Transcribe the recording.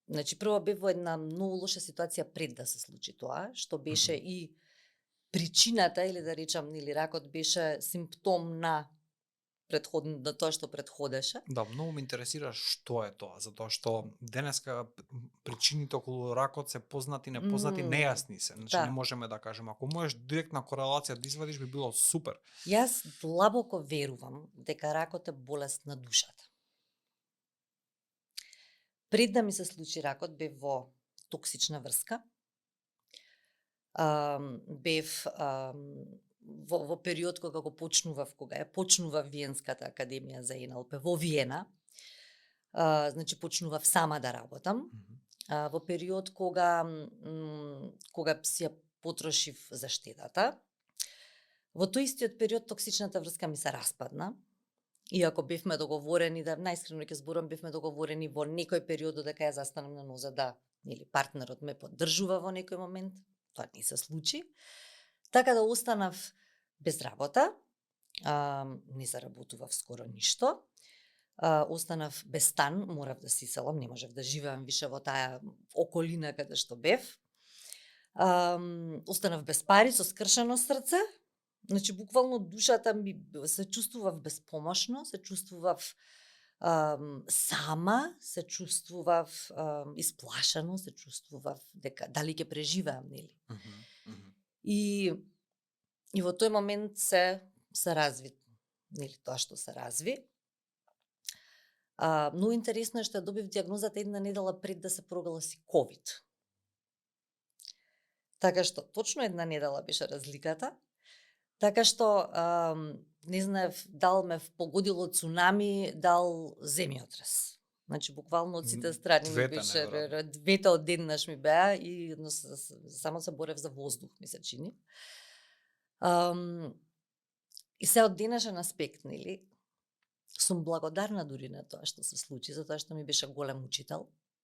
Значи, прво бев во една многу лоша ситуација пред да се случи тоа, што беше и причината, или да речам, или ракот беше симптом на на тоа што предходеше. Да, многу ме интересира што е тоа, затоа што денеска причините околу ракот се познати, непознати, нејасни се. Значи не можеме да кажеме. Ако можеш директна корелација да извадиш, би било супер. Јас длабоко верувам дека ракот е болест на душата. Пред да ми се случи ракот, бев во токсична врска. Бев во период кога ја почнував Виенската академија за НЛП во Виена. Значи почнував сама да работам. Во период кога си ја потрошив за штедата. Во тој истиот период токсичната врска ми се распадна. Иако бевме договорени, да најискрено ќе зборам, бевме договорени во некој период дека ја застанам на нозе, да, или партнерот ме поддржува во некој момент, тоа не се случи. Така да останав без работа, не заработував скоро ништо. Останав без стан, морав да се иселам, не можев да живеам више во таа околина каде што бев. Останав без пари, со скршено срце. Значи, буквално душата ми се чувствував безпомошно, се чувствував сама, се чувствував исплашено, се чувствував дека дали ќе преживеам, нели? И во тој момент се разви, нели, тоа што се разви. Многу интересно е што ја добив дијагнозата една недела пред да се прогласи ковид. Така што точно една недела беше разликата. Така што не знаев дал ме погодило цунами, дал земјотрес. Значи буквално од сите страни ми беше, двете одеднаш ми беа и само се борев за воздух, ми се чини. И се од денешен аспект, нели, сум благодарна дури на тоа што се случи, затоа што ми беше голем учител.